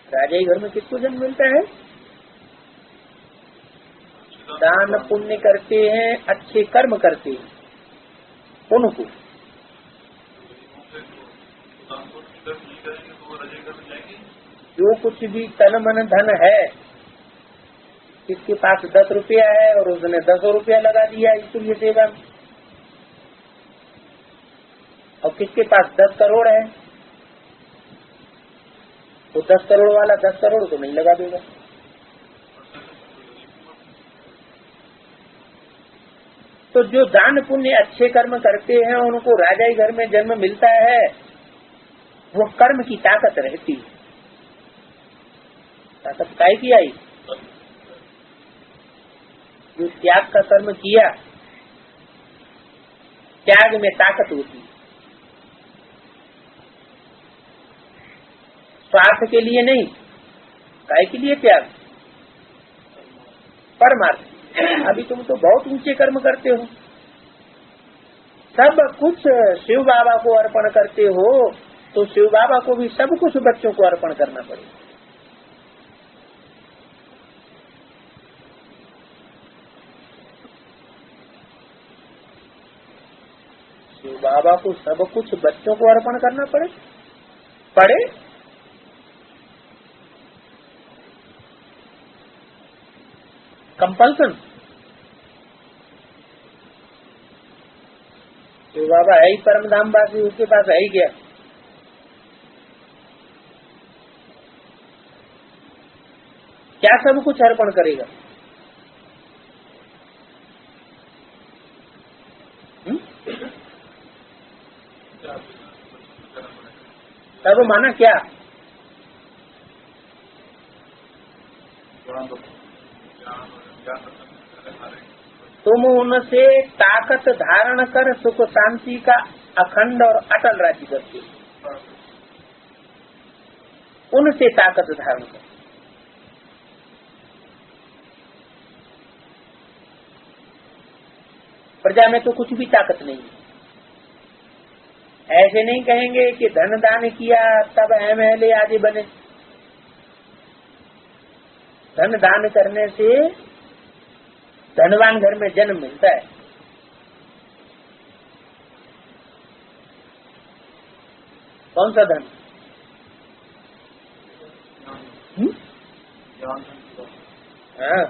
राजा ही घर में किसको जन्म मिलता है? दान पुण्य करते हैं, अच्छे कर्म करते हैं, उनको। जो कुछ भी तन मन धन है, किसके पास 10 रुपया है और उसने 10 रुपया लगा दिया ईश्वरीय सेवा में, और किसके पास 10 करोड़ है, तो 10 करोड़ वाला 10 करोड़ तो नहीं लगा देगा। तो जो दान पुण्य अच्छे कर्म करते हैं उनको राजाई घर में जन्म मिलता है। वो कर्म की ताकत रहती है। ताकत काय की आई? जो त्याग का कर्म किया, त्याग में ताकत होती है। स्वार्थ के लिए नहीं, काय के लिए त्याग? परमार्थ। अभी तुम तो बहुत ऊंचे कर्म करते हो, सब कुछ शिव बाबा को अर्पण करते हो, तो शिव बाबा को भी सब कुछ बच्चों को अर्पण करना पड़ेगा। शिव बाबा को सब कुछ बच्चों को अर्पण करना पड़े। कंपल्सन। शिव बाबा है ही परम धाम वासी, उसके पास है ही क्या? क्या सब कुछ अर्पण करेगा? तब माना क्या? तुम उनसे ताकत धारण कर सुख शांति का अखंड और अटल राज्य करते हो। उनसे ताकत धारण कर। प्रजा में तो कुछ भी ताकत नहीं है। ऐसे नहीं कहेंगे कि धन दान किया तब MLA आदि बने। धन दान करने से धनवान घर में जन्म मिलता है। कौन सा धन? हाँ,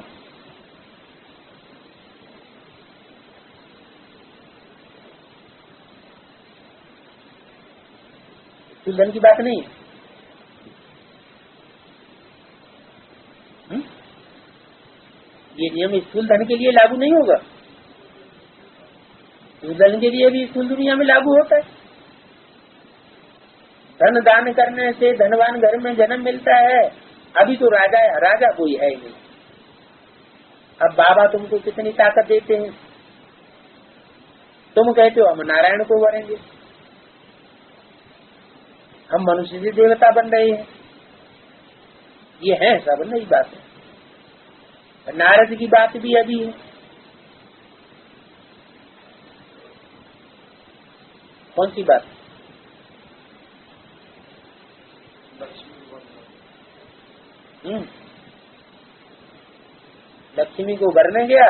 तो धन की बात नहीं है। ये नियम स्थूल धन के लिए लागू नहीं होगा, स्थूल धन के लिए भी स्थूल दुनिया में लागू होता है। धन दान करने से धनवान घर में जन्म मिलता है। अभी तो राजा कोई है ही नहीं। अब बाबा तुमको कितनी ताकत देते हैं, तुम कहते हो हम नारायण को वरेंगे, हम मनुष्य से देवता बन रहे हैं। ये है सब नई बात है। नारद की बात भी अभी है। कौन सी बात? लक्ष्मी को भरने गया,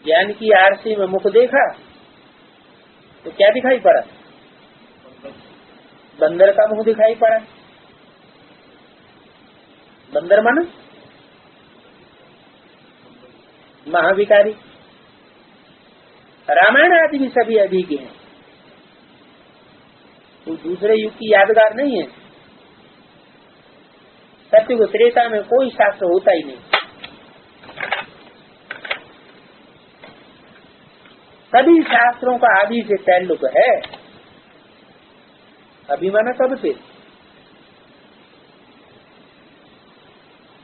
ज्ञान की आरसी में मुख देखा तो क्या दिखाई पड़ा? बंदर का मुंह दिखाई पड़ा। बंदर माना महाविकारी। रामायण आदि भी सभी अभी के हैं, तो दूसरे युग की यादगार नहीं है। सत्य को त्रेता में कोई शास्त्र होता ही नहीं। सभी शास्त्रों का आदि से ताल्लुक है। अभिमाना कब से?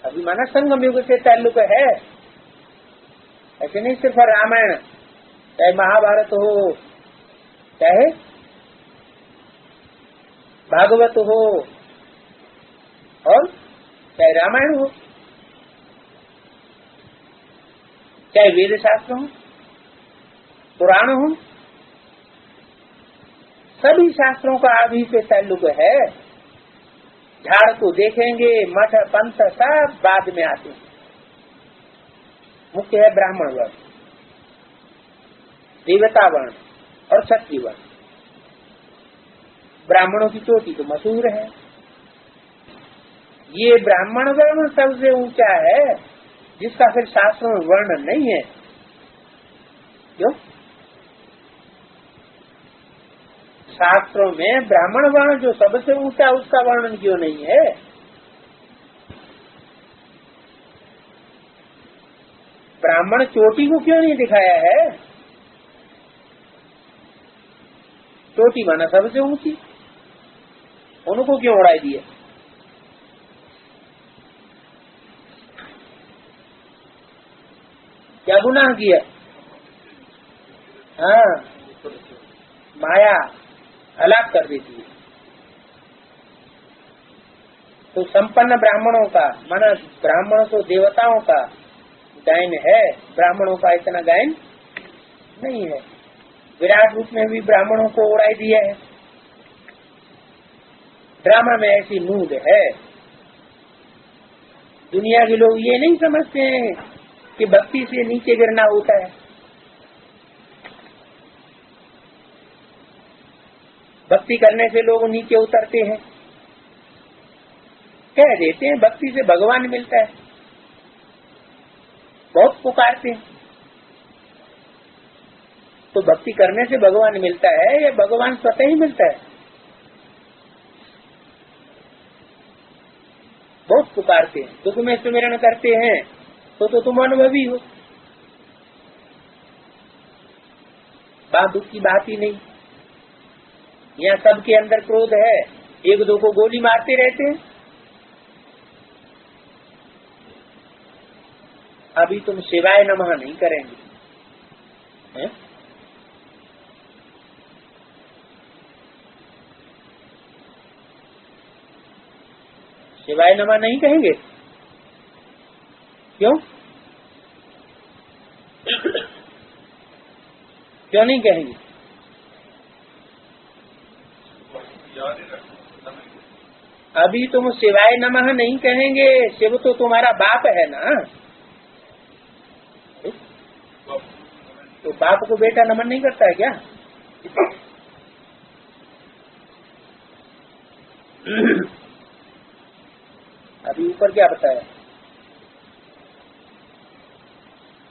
अभिमाना संगम युग से ताल्लुक है। ऐसे नहीं सिर्फ रामायण, चाहे महाभारत हो, चाहे भागवत हो और चाहे रामायण हो, चाहे वेद शास्त्र हो, पुराण हो, सभी शास्त्रों का आदि से ताल्लुक है। झाड़ को देखेंगे, मठ पंथ सब बाद में आते हैं। मुख्य है ब्राह्मण वर्ण, देवता वर्ण और क्षत्रिय वर्ण। ब्राह्मणों की चोटी तो मशहूर है। ये ब्राह्मण वर्ण सबसे ऊंचा है, जिसका फिर शास्त्रों में वर्णन नहीं है। क्यों? शास्त्रों में ब्राह्मण वर्ण जो सबसे ऊंचा, उसका वर्णन क्यों नहीं है? ब्राह्मण चोटी को क्यों नहीं दिखाया है? चोटी माना सबसे ऊंची, उनको क्यों उड़ाई दिया? क्या गुनाह किया? हाँ, माया हलाक कर देती है। तो संपन्न ब्राह्मणों का, माना ब्राह्मणों तो देवताओं का गायन है, ब्राह्मणों का इतना गायन नहीं है। विराट रूप में भी ब्राह्मणों को उड़ाई दिया है। ड्रामा में ऐसी मूड है। दुनिया के लोग ये नहीं समझते हैं कि भक्ति से नीचे गिरना होता है। भक्ति करने से लोग नीचे उतरते हैं, कह देते हैं भक्ति से भगवान मिलता है, बहुत पुकारते हैं। तो भक्ति करने से भगवान मिलता है या भगवान स्वतः ही मिलता है? बहुत पुकारते हैं, दुख में सुमिरन करते हैं, तो तुम अनुभवी हो। बात दुख की बात ही नहीं। यहाँ सबके अंदर क्रोध है, एक दो को गोली मारते रहते हैं। अभी तुम शिवाय नमः नहीं करेंगे, है? शिवाय नमः नहीं कहेंगे। क्यों? क्यों नहीं कहेंगे? अभी तुम शिवाय नमः नहीं कहेंगे। शिव तो तुम्हारा बाप है ना, तो बाप को बेटा नमन नहीं करता है क्या? अभी ऊपर क्या बताया?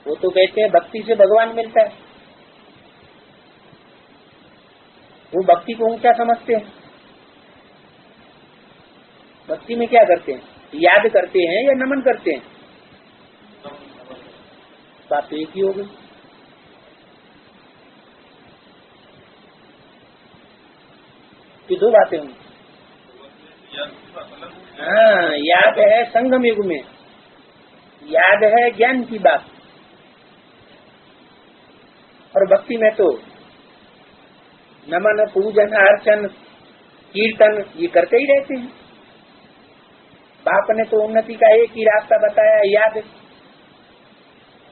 वो तो कहते हैं भक्ति से भगवान मिलता है, वो भक्ति को ऊंचा समझते हैं। भक्ति में क्या करते हैं? याद करते हैं या नमन करते हैं? बात तो एक ही हो गई। कि दो बातें होंगी। हाँ, याद है संगम युग में, याद है ज्ञान की बात, और भक्ति में तो नमन पूजन अर्चन कीर्तन ये करते ही रहते हैं। बाप ने तो उन्नति का एक ही रास्ता बताया, याद।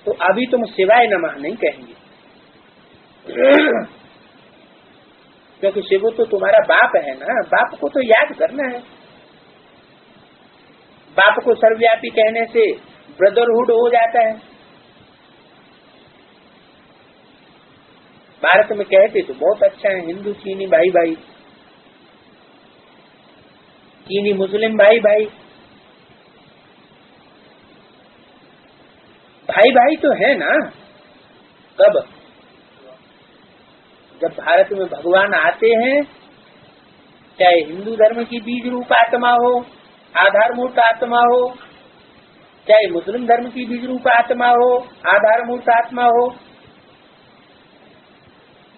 तो अभी तुम शिवाय नमः नहीं कहेंगे क्योंकि शिव तो तुम्हारा बाप है ना, बाप को तो याद करना है। बाप को सर्वव्यापी कहने से ब्रदरहुड हो जाता है। भारत में कहते तो बहुत अच्छा है, हिंदू चीनी भाई भाई, चीनी मुस्लिम भाई भाई, भाई भाई तो है ना। कब? जब भारत में भगवान आते हैं, चाहे हिंदू धर्म की बीज रूप आत्मा हो, आधारमूर्त आत्मा हो, चाहे मुस्लिम धर्म की बीज रूप आत्मा हो, आधारमूर्त आत्मा हो,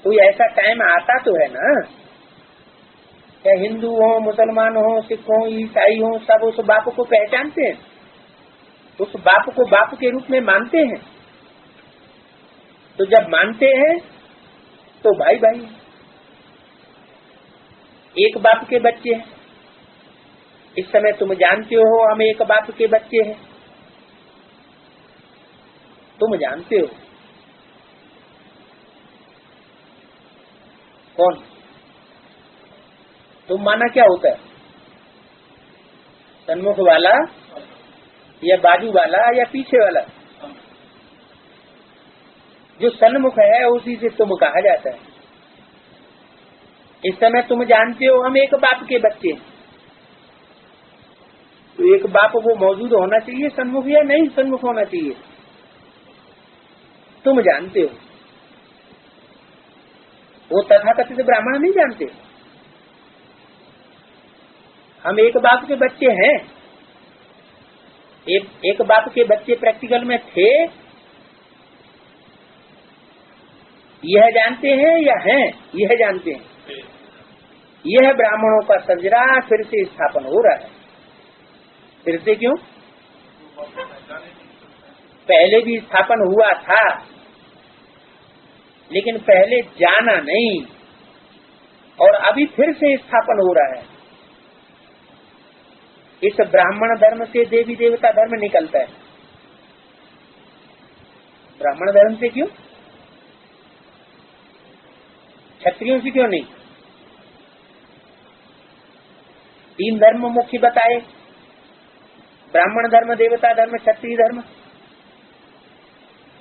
कोई ऐसा टाइम आता तो है ना। चाहे हिंदू हो, मुसलमान हो, सिख हो, ईसाई हो, सब उस बाप को पहचानते हैं, उस बाप को बाप के रूप में मानते हैं। तो जब मानते हैं तो भाई भाई एक बाप के बच्चे हैं। इस समय तुम जानते हो हम एक बाप के बच्चे हैं, तुम जानते हो। कौन? तुम माना क्या होता है? सन्मुख वाला या बाजू वाला या पीछे वाला? जो सन्मुख है उसी से तुम कहा जाता है। इस समय तुम जानते हो हम एक बाप के बच्चे हैं, तो एक बाप वो मौजूद होना चाहिए सन्मुख या नहीं सन्मुख होना चाहिए? तुम जानते हो, वो तथाकथित ब्राह्मण नहीं जानते। हम एक बाप के बच्चे हैं। एक बाप के बच्चे प्रैक्टिकल में थे, यह जानते हैं या हैं? यह जानते हैं। यह ब्राह्मणों का सजरा फिर से स्थापन हो रहा है। फिर से क्यों? पहले भी स्थापन हुआ था, लेकिन पहले जाना नहीं, और अभी फिर से स्थापन हो रहा है। इस ब्राह्मण धर्म से देवी देवता धर्म निकलता है। ब्राह्मण धर्म से क्यों? क्षत्रियों से क्यों नहीं? 3 धर्म मुख्य बताए, ब्राह्मण धर्म, देवता धर्म, क्षत्रिय धर्म।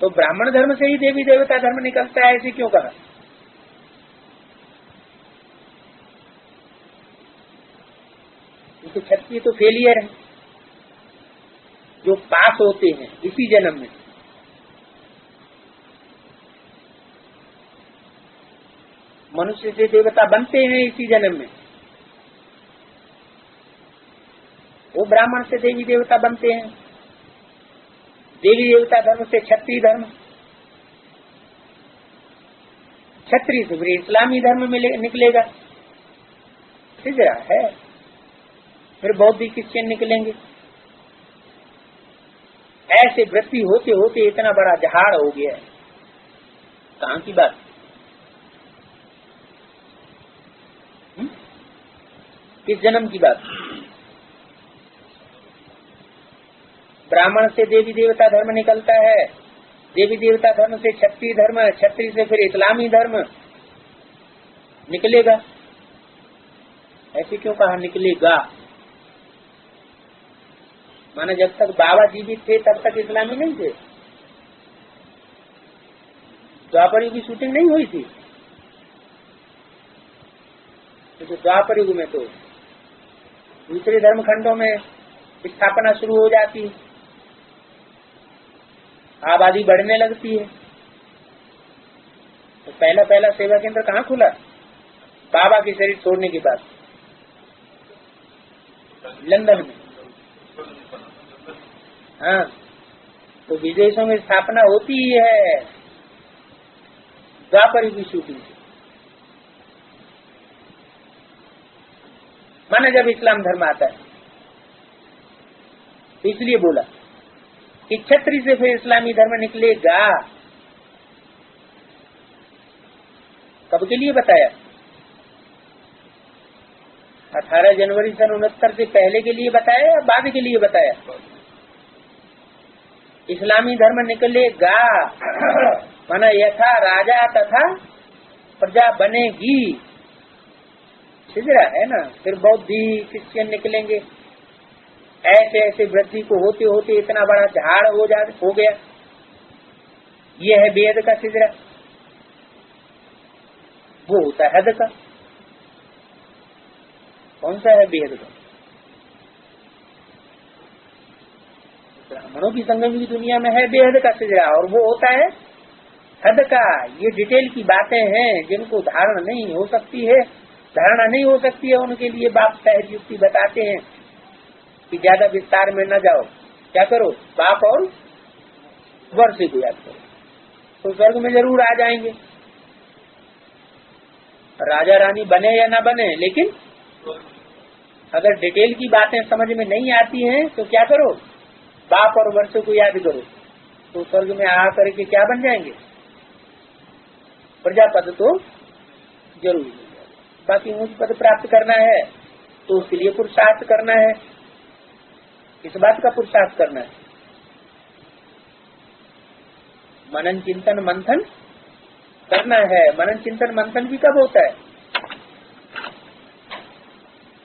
तो ब्राह्मण धर्म से ही देवी देवता धर्म निकलता है, ऐसे क्यों कहा? क्योंकि क्षत्रिय तो फेलियर है, जो पास होते हैं इसी जन्म में। मनुष्य से देवता बनते हैं इसी जन्म में, वो ब्राह्मण से देवी देवता बनते हैं। देवी देवता धर्म से क्षत्रिय धर्म, क्षत्रिय से फिर इस्लामी धर्म में निकलेगा, हिजरा है, फिर बौद्धिक क्रिश्चियन निकलेंगे। ऐसे वृत्ति होते होते इतना बड़ा जहाड़ हो गया है। कहाँ की बात? किस जन्म की बात? ब्राह्मण से देवी देवता धर्म निकलता है, देवी देवता धर्म से क्षत्रिय धर्म, क्षत्रिय से फिर इस्लामी धर्म निकलेगा। ऐसे क्यों कहा निकलेगा? माना जब तक बाबा जीवित थे तब तक इस्लामी नहीं थे। द्वापर युग की शूटिंग नहीं हुई थी? तो द्वापर युग में तो दूसरे धर्म खंडों में स्थापना शुरू हो जाती है, आबादी बढ़ने लगती है। तो पहला सेवा केंद्र कहाँ खुला? बाबा के शरीर छोड़ने के बाद लंदन में। हाँ, तो विदेशों में स्थापना होती ही है द्वापर युग की शूटिंग से। माना जब इस्लाम धर्म आता है, तो इसलिए बोला कि क्षत्रिय से फिर इस्लामी धर्म निकलेगा। कब के लिए बताया? 18 जनवरी सन 69 से पहले के लिए बताया या बाद के लिए बताया? इस्लामी धर्म निकलेगा माना यथा राजा तथा प्रजा बनेगी, सिजरा है ना। फिर बौद्धी क्रिश्चियन निकलेंगे, ऐसे ऐसे वृद्धि को होते होते इतना बड़ा झाड़ हो गया। ये है वेद का सिजरा, वो होता है हद का। कौन सा है वेद का? ब्राह्मणों की संगम की दुनिया में है बेहद का सिजरा, और वो होता है हद का। ये डिटेल की बातें हैं जिनको धारणा नहीं हो सकती है, उनके लिए बाप सहज युक्ति बताते हैं कि ज्यादा विस्तार में न जाओ। क्या करो? बाप और वर्ष को याद करो, तो स्वर्ग में जरूर आ जाएंगे। राजा रानी बने या ना बने, लेकिन अगर डिटेल की बातें समझ में नहीं आती हैं तो क्या करो? बाप और वर्ष को याद करो, तो स्वर्ग में आकर के क्या बन जाएंगे? प्रजापद तो जरूर। बाकी ऊंच पद प्राप्त करना है तो उसके लिए पुरुषार्थ करना है। इस बात का पुरुषार्थ करना है। मनन चिंतन मंथन करना है। मनन चिंतन मंथन भी कब होता है?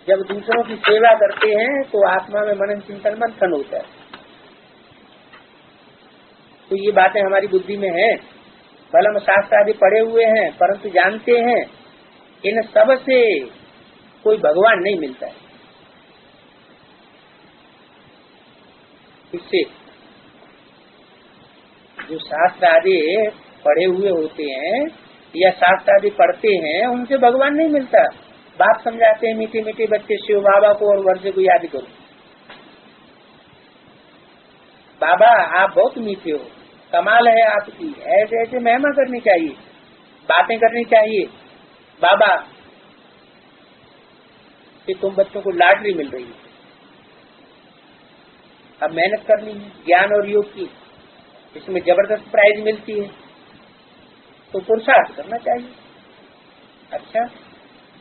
जब दूसरों की सेवा करते हैं तो आत्मा में मनन चिंतन मंथन होता है। तो ये बातें हमारी बुद्धि में है, भले हम शास्त्र आदि पढ़े हुए हैं, परंतु जानते हैं इन सब से कोई भगवान नहीं मिलता है। इससे जो शास्त्र आदि पढ़े हुए होते हैं या शास्त्र आदि पढ़ते हैं, उनसे भगवान नहीं मिलता। बाप समझाते हैं मीठे मीठे बच्चे शिव बाबा को और वर्ष को याद करो। बाबा आप बहुत मीठे हो, कमाल है आपकी, ऐसे ऐसे महिमा करनी चाहिए, बातें करनी चाहिए। बाबा कि तुम बच्चों को लॉटरी मिल रही है, अब मेहनत करनी है ज्ञान और योग की, इसमें जबरदस्त प्राइज मिलती है, तो पुरुषार्थ करना चाहिए। अच्छा,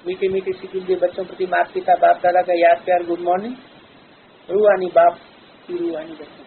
मीठे मीठे सिक्के बच्चों प्रति माता पिता बाप दादा का याद प्यार, गुड मॉर्निंग। रूहानी बाप की रूहानी बच्चों